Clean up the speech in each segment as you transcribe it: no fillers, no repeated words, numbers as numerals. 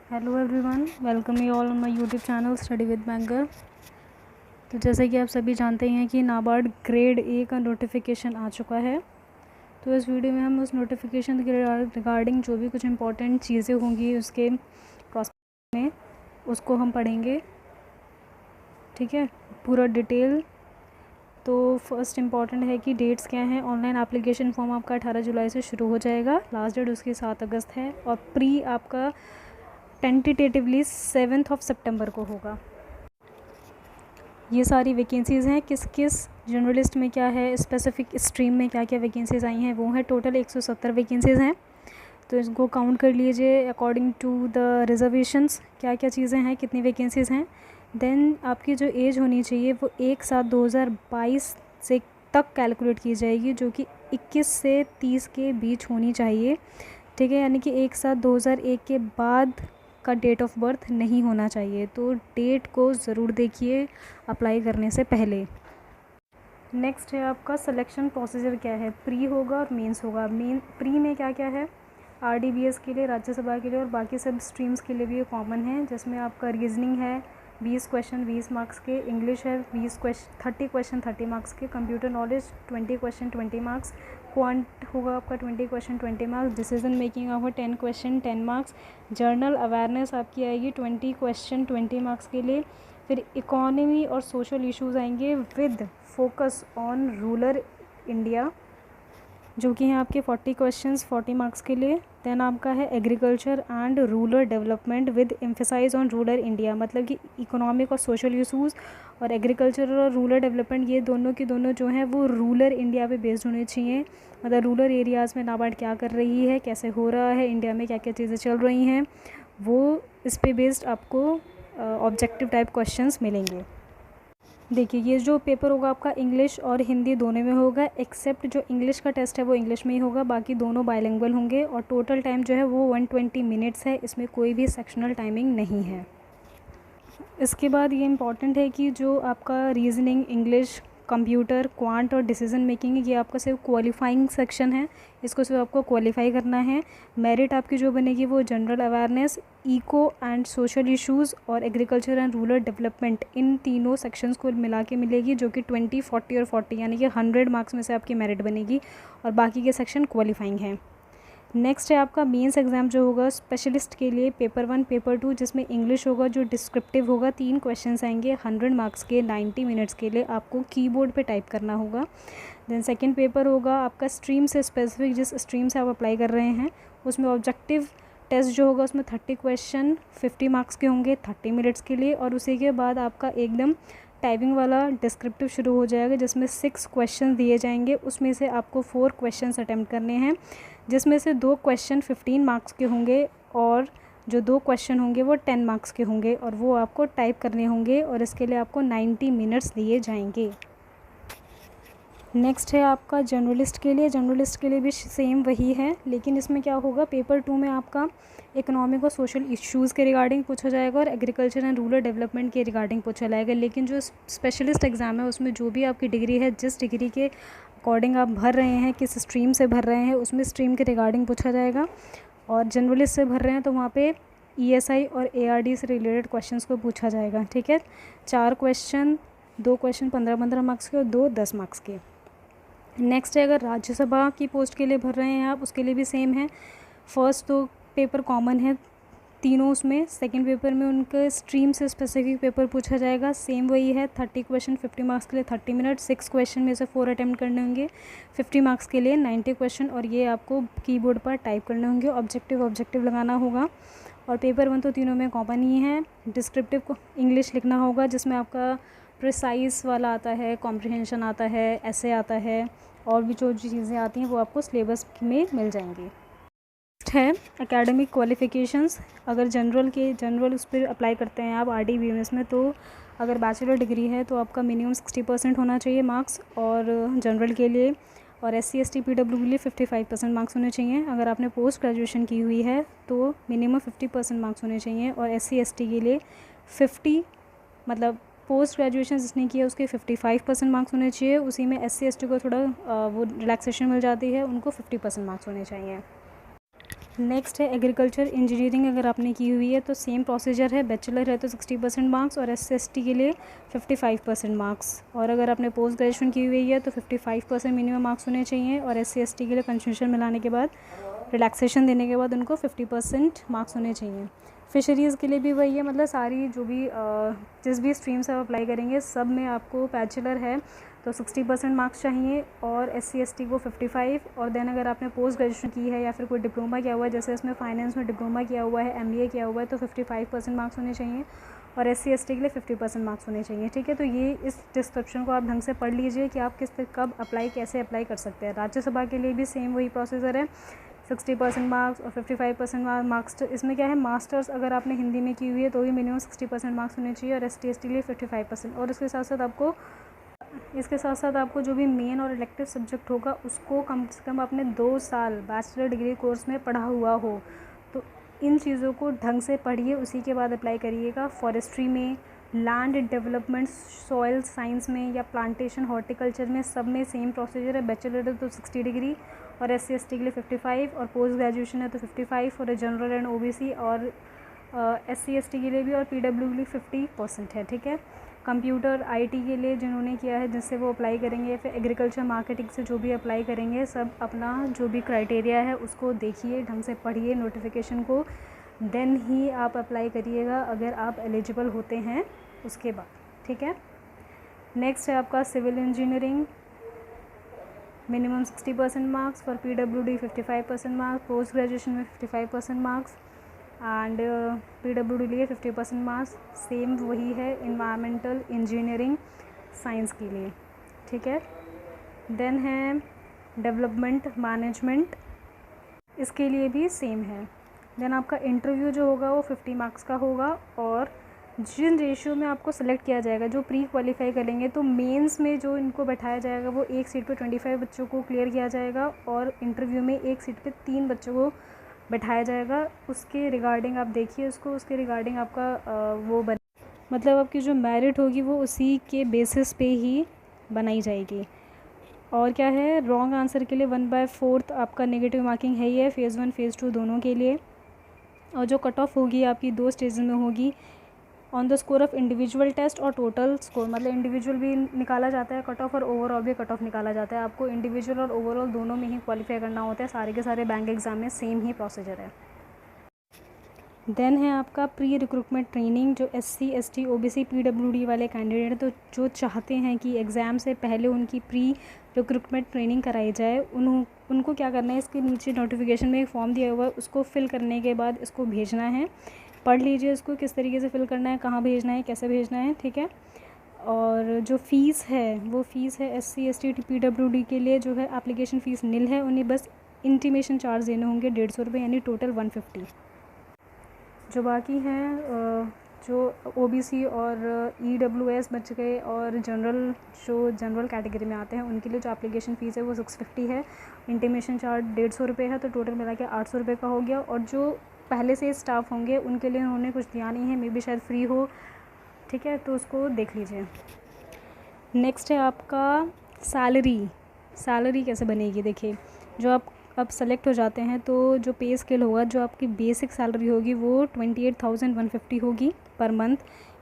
Hello everyone, welcome you all on my YouTube channel study with banker. तो जैसे कि आप सभी जानते हैं कि नाबार्ड ग्रेड ए का नोटिफिकेशन आ चुका है। तो इस वीडियो में हम उस नोटिफिकेशन के रिगार्डिंग जो भी कुछ इंपॉर्टेंट चीज़ें होंगी उसके प्रोस्पेक्ट में उसको हम पढ़ेंगे, ठीक है, पूरा डिटेल। तो फर्स्ट इम्पॉर्टेंट है कि डेट्स क्या हैं। ऑनलाइन एप्लीकेशन फॉर्म आपका 18 जुलाई से शुरू हो जाएगा, लास्ट डेट उसकी 7 अगस्त है, और प्री आपका टेंटेटिवली 7 सितंबर को होगा। ये सारी वैकेंसीज़ हैं, किस किस जर्नलिस्ट में क्या है, स्पेसिफिक स्ट्रीम में क्या क्या वैकेंसीज़ आई हैं वो हैं। टोटल 170 वैकेंसीज़ हैं, तो इसको काउंट कर लीजिए अकॉर्डिंग टू द रिजर्वेशंस क्या क्या चीज़ें हैं, कितनी वैकेंसीज़ हैं। देन आपकी जो एज होनी चाहिए वो 1/7/2022 से तक कैलकुलेट की जाएगी, जो कि 21 से 30 के बीच होनी चाहिए, ठीक है। यानी कि 1/7/2001 के बाद का डेट ऑफ बर्थ नहीं होना चाहिए। तो डेट को ज़रूर देखिए अप्लाई करने से पहले। नेक्स्ट है आपका सिलेक्शन प्रोसीजर क्या है। प्री होगा और मेंस होगा। प्री में क्या क्या है, आरडीबीएस के लिए, राज्यसभा के लिए और बाकी सब स्ट्रीम्स के लिए भी ये कॉमन है, जिसमें आपका रीजनिंग है 20 क्वेश्चन 20 मार्क्स के, इंग्लिश है 30 क्वेश्चन 30 मार्क्स के, computer knowledge 20 question 20 marks, quant होगा आपका 20 क्वेश्चन 20 मार्क्स, डिसीजन मेकिंग आपका 10 क्वेश्चन 10 मार्क्स, जर्नल अवेयरनेस आपकी आएगी 20 क्वेश्चन 20 मार्क्स के लिए। फिर इकोनॉमी और सोशल इश्यूज आएंगे with focus on rural India, जो कि हैं आपके 40 क्वेश्चंस 40 मार्क्स के लिए। देन आपका है agriculture and rural development with emphasise on rural India, मतलब कि इकोनॉमिक और सोशल इशूज़ और एग्रीकल्चर और रूरल डेवलपमेंट ये दोनों की दोनों जो हैं वो रूरल इंडिया पे बेस्ड होने चाहिए। मतलब रूरल एरियाज़ में नाबार्ड क्या कर रही है, कैसे हो रहा है, इंडिया में क्या क्या चीज़ें चल रही हैं, वो इस पे बेस्ड आपको ऑब्जेक्टिव टाइप क्वेश्चंस मिलेंगे। देखिए, ये जो पेपर होगा आपका इंग्लिश और हिंदी दोनों में होगा, एक्सेप्ट जो इंग्लिश का टेस्ट है वो इंग्लिश में ही होगा, बाकी दोनों बायलिंगुअल होंगे। और टोटल टाइम जो है वो 120 मिनट्स है, इसमें कोई भी सेक्शनल टाइमिंग नहीं है। इसके बाद ये इम्पॉर्टेंट है कि जो आपका रीजनिंग, इंग्लिश, कंप्यूटर, क्वांट और डिसीजन मेकिंग है, ये आपका सिर्फ क्वालिफाइंग सेक्शन है, इसको सिर्फ आपको क्वालिफाई करना है। मेरिट आपकी जो बनेगी वो general awareness, eco and social issues और एग्रीकल्चर एंड रूरल डेवलपमेंट, इन तीनों सेक्शंस को मिला के मिलेगी, जो कि 20, 40 और 40 यानी कि 100 मार्क्स में से आपकी मेरिट बनेगी, और बाकी के सेक्शन क्वालिफाइंग हैं। नेक्स्ट है आपका मेंस एग्ज़ाम जो होगा स्पेशलिस्ट के लिए, पेपर 1 पेपर 2, जिसमें इंग्लिश होगा जो डिस्क्रिप्टिव होगा, 3 क्वेश्चंस आएंगे 100 मार्क्स के, 90 मिनट्स के लिए आपको कीबोर्ड पे टाइप करना होगा। देन सेकंड पेपर होगा आपका स्ट्रीम से स्पेसिफिक, जिस स्ट्रीम से आप अप्लाई कर रहे हैं उसमें ऑब्जेक्टिव टेस्ट जो होगा उसमें 30 क्वेश्चन 50 मार्क्स के होंगे 30 मिनट्स के लिए, और उसी के बाद आपका एकदम टाइपिंग वाला डिस्क्रिप्टिव शुरू हो जाएगा, जिसमें 6 क्वेश्चन दिए जाएंगे, उसमें से आपको 4 क्वेश्चन अटैम्प्ट करने हैं, जिसमें से 2 क्वेश्चन 15 मार्क्स के होंगे और जो 2 क्वेश्चन होंगे वो 10 मार्क्स के होंगे, और वो आपको टाइप करने होंगे, और इसके लिए आपको 90 मिनट्स दिए जाएंगे। नेक्स्ट है आपका जर्नलिस्ट के लिए। जर्नलिस्ट के लिए भी सेम वही है, लेकिन इसमें क्या होगा, पेपर 2 में आपका इकोनॉमिक और सोशल इश्यूज़ के रिगार्डिंग पूछा जाएगा और एग्रीकल्चर एंड रूरल डेवलपमेंट के रिगार्डिंग पूछा जाएगा। लेकिन जो स्पेशलिस्ट एग्ज़ाम है उसमें जो भी आपकी डिग्री है, जिस डिग्री के अकॉर्डिंग आप भर रहे हैं, किस स्ट्रीम से भर रहे हैं, उसमें स्ट्रीम के रिगार्डिंग पूछा जाएगा। और जर्नलिस्ट से भर रहे हैं तो वहाँ पे ESI और ARD से रिलेटेड क्वेश्चंस को पूछा जाएगा, ठीक है। 4 क्वेश्चन, 2 क्वेश्चन 15-15 मार्क्स के और 2 10 मार्क्स के। नेक्स्ट है अगर राज्यसभा की पोस्ट के लिए भर रहे हैं आप, उसके लिए भी सेम है। फर्स्ट तो पेपर कॉमन है तीनों उसमें, सेकंड पेपर में उनके स्ट्रीम से स्पेसिफिक पेपर पूछा जाएगा, सेम वही है 30 क्वेश्चन 50 मार्क्स के लिए 30 मिनट, 6 क्वेश्चन में से 4 अटैम्प्ट करने होंगे 50 मार्क्स के लिए 90 क्वेश्चन, और ये आपको कीबोर्ड पर टाइप करने होंगे, ऑब्जेक्टिव लगाना होगा। और पेपर 1 तो तीनों में कॉमन ही है। डिस्क्रिप्टिव को इंग्लिश लिखना होगा, जिसमें आपका प्रिसाइज वाला आता है, कॉम्प्रिहेंशन आता है, ऐसे आता है, और भी जो चीज़ें आती हैं वो आपको सिलेबस में मिल जाएंगी। नेक्स्ट है एकेडमिक क्वालिफ़िकेशंस। अगर जनरल उस पर अप्लाई करते हैं आप RDBMS में, तो अगर बैचलर डिग्री है तो आपका मिनिमम 60% होना चाहिए मार्क्स, और जनरल के लिए, और SC ST PW के लिए 55% मार्क्स होने चाहिए। अगर आपने पोस्ट ग्रेजुएशन की हुई है तो मिनिमम 50% मार्क्स होने चाहिए, और SC ST के लिए 50, मतलब पोस्ट ग्रेजुएशन जिसने किया उसके 55% मार्क्स होने चाहिए। उसी में SC ST को थोड़ा वो रिलैक्सेशन मिल जाती है, उनको 50% मार्क्स होने चाहिए। नेक्स्ट है एग्रीकल्चर इंजीनियरिंग। अगर आपने की हुई है तो सेम प्रोसीजर है, बैचलर है तो 60% मार्क्स और SC/ST के लिए 55% मार्क्स। और अगर आपने पोस्ट ग्रेजुएशन की हुई है तो 55% मिनिमम मार्क्स होने चाहिए और SC/ST के लिए कंसेशन मिलाने के बाद, रिलैक्सेशन देने के बाद उनको 50% मार्क्स होने चाहिए। फिशरीज़ के लिए भी वही है, मतलब सारी जो भी जिस भी स्ट्रीम से आप अप्लाई करेंगे सब में आपको बैचलर है तो 60% मार्क्स चाहिए और SC/ST को 55। और देन अगर आपने पोस्ट ग्रेजुएशन की है या फिर कोई डिप्लोमा किया हुआ है, जैसे इसमें फाइनेंस में डिप्लोमा किया हुआ है, MBA किया हुआ है, तो 55% मार्क्स होने चाहिए और SC/ST के लिए 50% मार्क्स होने चाहिए। ठीक है, तो ये इस डिस्क्रिप्शन को आप ढंग से पढ़ लीजिए कि आप कब अप्लाई, कैसे अप्लाई कर सकते हैं। राज्यसभा के लिए भी सेम वही प्रोसीजर है, 60% मार्क्स और 55% मार्क्स। तो इसमें क्या है, मास्टर्स अगर आपने हिंदी में की हुई है तो भी मिनिमम 60% मार्क्स होने चाहिए और ST/ST के लिए 55%। और इसके साथ साथ आपको जो भी मेन और इलेक्टिव सब्जेक्ट होगा उसको कम से कम आपने 2 साल बैचलर डिग्री कोर्स में पढ़ा हुआ हो। तो इन चीज़ों को ढंग से पढ़िए, उसी के बाद अप्लाई करिएगा। फॉरेस्ट्री में, लैंड डेवलपमेंट, सॉइल साइंस में या प्लांटेशन हॉर्टिकल्चर में, सब में सेम प्रोसीजर है। बैचलर है तो 60 डिग्री और SC/ST के लिए 55 और पोस्ट ग्रेजुएशन है तो 55 और जनरल एंड OBC और SC/ST के लिए भी और PW के लिए 50% है। ठीक है, कंप्यूटर IT के लिए जिन्होंने किया है जिससे वो अप्लाई करेंगे, या फिर एग्रीकल्चर मार्केटिंग से जो भी अप्लाई करेंगे, सब अपना जो भी क्राइटेरिया है उसको देखिए, ढंग से पढ़िए नोटिफिकेशन को, देन ही आप अप्लाई करिएगा अगर आप एलिजिबल होते हैं उसके बाद। ठीक है, नेक्स्ट है आपका civil engineering. Minimum 60% marks, for PWD 55% marks, post graduation में 55% मार्क्स एंड PWD लिए 50% मार्क्स। सेम वही है इन्वायरमेंटल इंजीनियरिंग साइंस के लिए। ठीक है, देन है डेवलपमेंट मैनेजमेंट, इसके लिए भी सेम है। देन आपका इंटरव्यू जो होगा वो 50 मार्क्स का होगा और जिन रेशियो में आपको सेलेक्ट किया जाएगा, जो प्री क्वालिफाई करेंगे, तो मेंस में जो इनको बैठाया जाएगा वो एक सीट पे 25 बच्चों को क्लियर किया जाएगा और इंटरव्यू में एक सीट पे 3 बच्चों को बैठाया जाएगा। उसके रिगार्डिंग आप देखिए उसको, उसके रिगार्डिंग आपका वो मतलब आपकी जो मेरिट होगी वो उसी के बेसिस पे ही बनाई जाएगी। और क्या है, रॉन्ग आंसर के लिए 1/4 आपका नेगेटिव मार्किंग है ही है, फ़ेज़ 1 फ़ेज़ 2 दोनों के लिए। और जो कट ऑफ होगी आपकी 2 स्टेज में होगी, on the score of individual test और टोटल स्कोर, मतलब इंडिविजुअल भी निकाला जाता है कट ऑफ और ओवरऑल भी कट ऑफ निकाला जाता है। आपको इंडिविजुअल और ओवरऑल दोनों में ही क्वालिफाई करना होता है। सारे के सारे बैंक एग्ज़ाम में सेम ही प्रोसीजर है। देन है आपका प्री रिक्रूटमेंट ट्रेनिंग, जो SC ST OBC PWD वाले कैंडिडेट तो जो चाहते हैं कि एग्ज़ाम से पहले उनकी प्री रिक्रूटमेंट ट्रेनिंग कराई जाए, उनको क्या करना है, इसके नीचे नोटिफिकेशन में एक फॉर्म दिया हुआ है, उसको फिल करने के बाद इसको भेजना है। पढ़ लीजिए इसको किस तरीके से फिल करना है, कहाँ भेजना है, कैसे भेजना है। ठीक है, और जो फ़ीस है वो फ़ीस है SC ST PWD के लिए जो है एप्लीकेशन फ़ीस निल है, उन्हें बस इंटीमेशन चार्ज देने होंगे 150 रुपये, यानी टोटल 150। जो बाकी हैं जो OBC और EWS बच गए और जनरल कैटेगरी में आते हैं, उनके लिए जो एप्लीकेशन फ़ीस है वो 650 है, इंटीमेशन चार्ज 150 रुपये है, तो टोटल मिला के 800 रुपये का हो गया। और जो पहले से स्टाफ होंगे उनके लिए उन्होंने कुछ दिया नहीं है, मे बी शायद फ्री हो। ठीक है, तो उसको देख लीजिए। नेक्स्ट है आपका सैलरी कैसे बनेगी। देखिए, जो आप अब सेलेक्ट हो जाते हैं तो जो पे स्केल होगा, जो आपकी बेसिक सैलरी होगी वो 28,150 होगी पर मंथ।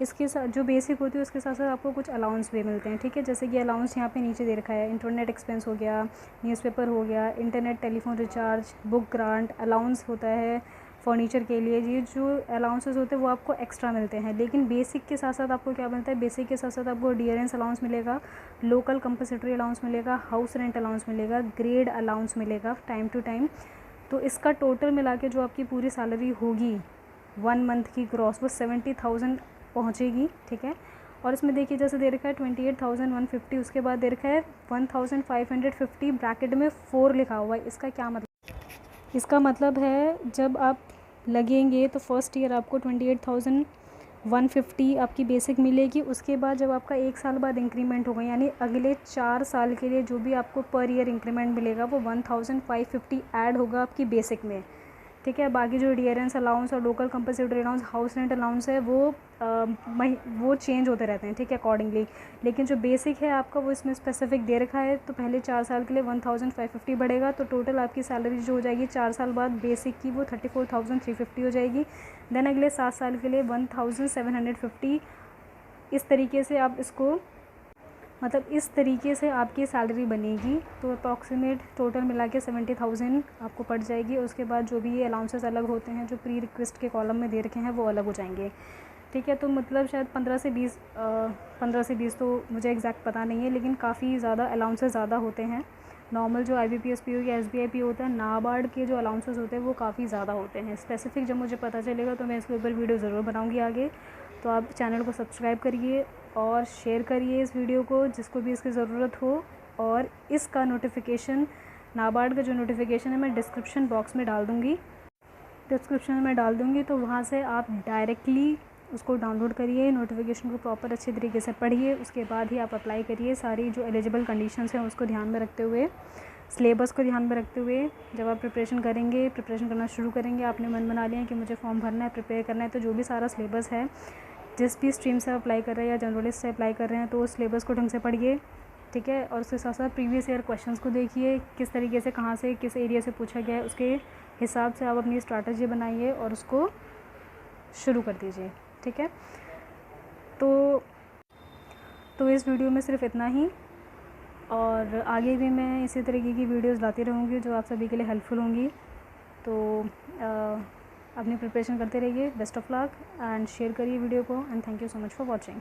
इसके साथ जो बेसिक होती है उसके साथ साथ आपको कुछ अलाउंस भी मिलते हैं। ठीक है, जैसे कि अलाउंस यहाँ पे नीचे दे रखा है, इंटरनेट एक्सपेंस हो गया, न्यूज़पेपर हो गया, internet telephone recharge, book grant, allowance होता है फर्नीचर के लिए। ये जो अलाउंसेस होते हैं वो आपको एक्स्ट्रा मिलते हैं। लेकिन बेसिक के साथ साथ आपको क्या मिलता है, बेसिक के साथ साथ आपको डियरेंस अलाउंस मिलेगा, लोकल कंपल्सरी अलाउंस मिलेगा, हाउस रेंट अलाउंस मिलेगा, ग्रेड अलाउंस मिलेगा टाइम टू टाइम। तो इसका टोटल मिला के जो आपकी पूरी सैलरी होगी 1 मंथ की ग्रॉस, वो 70,000 पहुँचेगी। ठीक है, और इसमें देखिए जैसे दे रखा है 28,150, उसके बाद दे रखा है 1,550 ब्रैकेट में 4 लिखा हुआ है। इसका क्या मतलब, इसका मतलब है जब आप लगेंगे तो फर्स्ट ईयर आपको 28,150 आपकी बेसिक मिलेगी। उसके बाद जब आपका 1 साल बाद इंक्रीमेंट होगा, यानी अगले 4 साल के लिए जो भी आपको पर ईयर इंक्रीमेंट मिलेगा वो 1,550 ऐड होगा आपकी बेसिक में। ठीक है। बाकी जो डियरेंस अलाउंस और local compulsory allowance, house rent allowance है, वो चेंज होते रहते हैं, ठीक है, अकॉर्डिंगली। लेकिन जो बेसिक है आपका वो इसमें स्पेसिफिक दे रखा है। तो पहले 4 साल के लिए 1550 बढ़ेगा, तो टोटल आपकी सैलरी जो हो जाएगी 4 साल बाद बेसिक की वो 34,350 हो जाएगी। देन अगले 7 साल के लिए 1750। इस तरीके से आप इसको, मतलब इस तरीके से आपकी सैलरी बनेगी। तो अप्रॉक्सीमेट टोटल मिला के 70,000 आपको पड़ जाएगी। उसके बाद जो भी अलाउंसेस अलग होते हैं जो प्री रिक्वेस्ट के कॉलम में दे रखे हैं वो अलग हो जाएंगे, ठीक है। तो मतलब शायद 15 से 20 तो मुझे एग्जैक्ट पता नहीं है, लेकिन काफ़ी ज़्यादा अलाउंसेस ज़्यादा होते हैं। नॉर्मल जो IBPS PO या SBI PO होता है, नाबार्ड के जो अलाउंसेस होते हैं वो काफ़ी ज़्यादा होते हैं। स्पेसिफिक जब मुझे पता चलेगा तो मैं इसके ऊपर वीडियो ज़रूर बनाऊँगी आगे। तो आप चैनल को सब्सक्राइब करिए और शेयर करिए इस वीडियो को जिसको भी इसकी ज़रूरत हो। और इसका नोटिफिकेशन, नाबार्ड का जो नोटिफिकेशन है, मैं डिस्क्रिप्शन बॉक्स में डाल दूँगी, तो वहाँ से आप डायरेक्टली उसको डाउनलोड करिए, नोटिफिकेशन को प्रॉपर अच्छे तरीके से पढ़िए, उसके बाद ही आप अप्लाई करिए। सारी जो एलिजिबल कंडीशंस हैं उसको ध्यान में रखते हुए, सिलेबस को ध्यान में रखते हुए जब आप प्रिपरेशन करना शुरू करेंगे, आपने मन बना लिया कि मुझे फॉर्म भरना है, प्रिपेयर करना है, तो जो भी सारा सिलेबस है, जिस भी स्ट्रीम से अप्लाई कर रहे हैं या जनरलिस्ट से अप्लाई कर रहे हैं, तो उस सिलेबस को ढंग से पढ़िए, ठीक है। और उसके साथ साथ प्रीवियस ईयर क्वेश्चंस को देखिए, किस तरीके से, कहाँ से, किस एरिया से पूछा गया है, उसके हिसाब से आप अपनी स्ट्रैटेजी बनाइए और उसको शुरू कर दीजिए, ठीक है। तो इस वीडियो में सिर्फ इतना ही, और आगे भी मैं इसी तरीके की वीडियोस लाती रहूँगी जो आप सभी के लिए हेल्पफुल होंगी। तो अपनी प्रिपरेशन करते रहिए। Best of luck and share करिए वीडियो को, and thank you so much for watching.